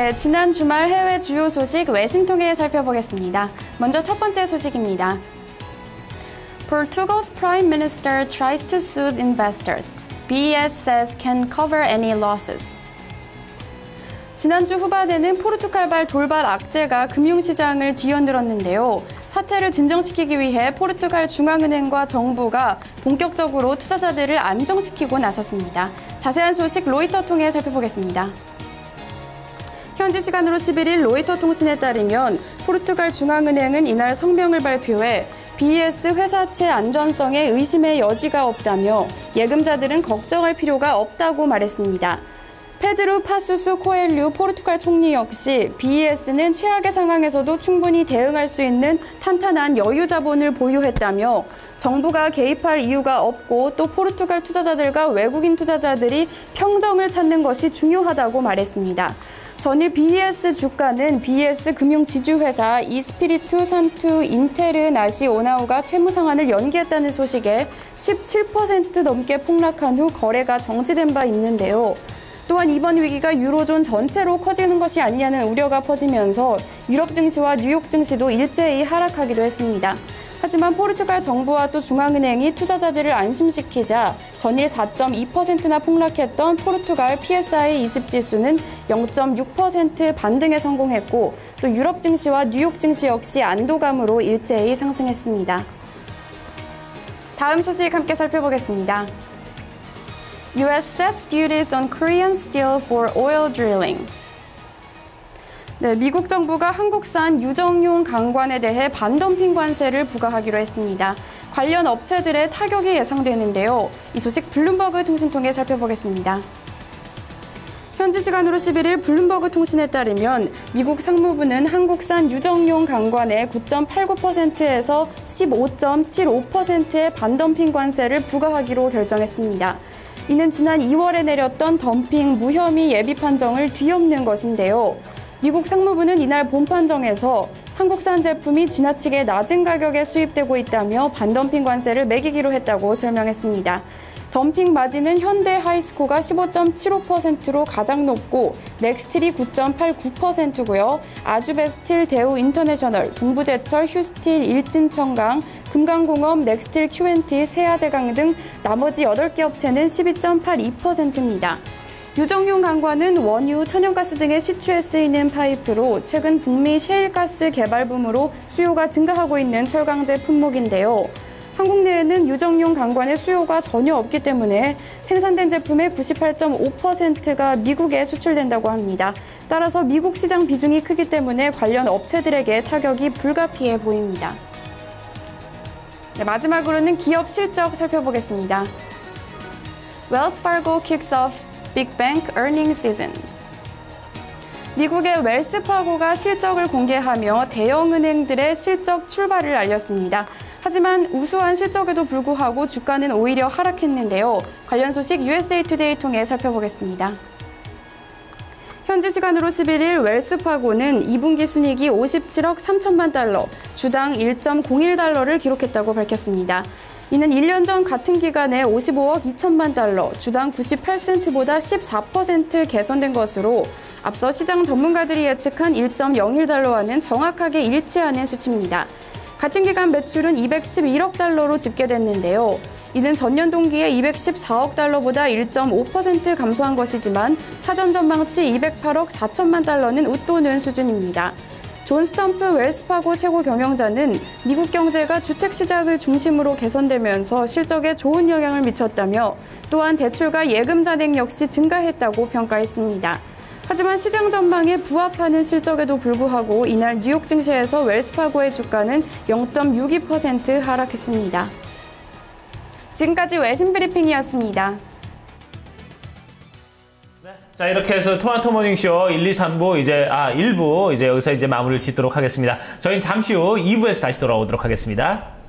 네, 지난 주말 해외 주요 소식 외신 통해 살펴보겠습니다. 먼저 첫 번째 소식입니다. Portugal's prime minister tries to soothe investors. BES says can cover any losses. 지난주 후반에는 포르투갈발 돌발 악재가 금융시장을 뒤흔들었는데요. 사태를 진정시키기 위해 포르투갈 중앙은행과 정부가 본격적으로 투자자들을 안정시키고 나섰습니다. 자세한 소식 로이터 통해 살펴보겠습니다. 현지 시간으로 11일 로이터 통신에 따르면 포르투갈 중앙은행은 이날 성명을 발표해 BES 회사채 안전성에 의심의 여지가 없다며 예금자들은 걱정할 필요가 없다고 말했습니다. 페드루 파수스 코엘류 포르투갈 총리 역시 BES는 최악의 상황에서도 충분히 대응할 수 있는 탄탄한 여유 자본을 보유했다며 정부가 개입할 이유가 없고 또 포르투갈 투자자들과 외국인 투자자들이 평정을 찾는 것이 중요하다고 말했습니다. 전일 BES 주가는 BES 금융지주회사 이스피리투 산투 인테르나시오나우가 채무 상환을 연기했다는 소식에 17% 넘게 폭락한 후 거래가 정지된 바 있는데요. 또한 이번 위기가 유로존 전체로 커지는 것이 아니냐는 우려가 퍼지면서 유럽 증시와 뉴욕 증시도 일제히 하락하기도 했습니다. 하지만 포르투갈 정부와 또 중앙은행이 투자자들을 안심시키자 전일 4.2%나 폭락했던 포르투갈 PSI 20 지수는 0.6% 반등에 성공했고 또 유럽 증시와 뉴욕 증시 역시 안도감으로 일제히 상승했습니다. 다음 소식 함께 살펴보겠습니다. US sets duties on Korean steel for oil drilling. 네, 미국 정부가 한국산 유정용 강관에 대해 반덤핑 관세를 부과하기로 했습니다. 관련 업체들의 타격이 예상되는데요. 이 소식 블룸버그 통신 통해 살펴보겠습니다. 현지 시간으로 11일 블룸버그 통신에 따르면 미국 상무부는 한국산 유정용 강관에 9.89%에서 15.75%의 반덤핑 관세를 부과하기로 결정했습니다. 이는 지난 2월에 내렸던 덤핑 무혐의 예비 판정을 뒤엎는 것인데요. 미국 상무부는 이날 본 판정에서 한국산 제품이 지나치게 낮은 가격에 수입되고 있다며 반덤핑 관세를 매기기로 했다고 설명했습니다. 덤핑 마진은 현대 하이스코가 15.75%로 가장 높고 넥스틸이 9.89%고요. 아주베스틸, 대우 인터내셔널, 동부제철, 휴스틸, 일진청강, 금강공업, 넥스틸 Q&T, 세아제강 등 나머지 8개 업체는 12.82%입니다. 유정용 강관은 원유, 천연가스 등의 시추에 쓰이는 파이프로 최근 북미 셰일가스 개발 붐으로 수요가 증가하고 있는 철강제 품목인데요. 한국 내에는 유정용 강관의 수요가 전혀 없기 때문에 생산된 제품의 98.5%가 미국에 수출된다고 합니다. 따라서 미국 시장 비중이 크기 때문에 관련 업체들에게 타격이 불가피해 보입니다. 네, 마지막으로는 기업 실적 살펴보겠습니다. Wells Fargo kicks off Big Bank Earnings Season. 미국의 웰스파고가 실적을 공개하며 대형은행들의 실적 출발을 알렸습니다. 하지만 우수한 실적에도 불구하고 주가는 오히려 하락했는데요. 관련 소식 USA 투데이 통해 살펴보겠습니다. 현지 시간으로 11일 웰스파고는 2분기 순이익이 57억 3천만 달러, 주당 1.01달러를 기록했다고 밝혔습니다. 이는 1년 전 같은 기간에 55억 2천만 달러, 주당 98센트보다 14% 개선된 것으로 앞서 시장 전문가들이 예측한 1.01달러와는 정확하게 일치하는 수치입니다. 같은 기간 매출은 211억 달러로 집계됐는데요. 이는 전년 동기에 214억 달러보다 1.5% 감소한 것이지만 사전 전망치 208억 4천만 달러는 웃도는 수준입니다. 존 스텀프 웰스파고 최고 경영자는 미국 경제가 주택 시장을 중심으로 개선되면서 실적에 좋은 영향을 미쳤다며 또한 대출과 예금 잔액 역시 증가했다고 평가했습니다. 하지만 시장 전망에 부합하는 실적에도 불구하고 이날 뉴욕 증시에서 웰스파고의 주가는 0.62% 하락했습니다. 지금까지 외신 브리핑이었습니다. 자, 이렇게 해서 토마토 모닝쇼 1, 2, 3부 이제 1부 이제 여기서 이제 마무리를 짓도록 하겠습니다. 저희는 잠시 후 2부에서 다시 돌아오도록 하겠습니다.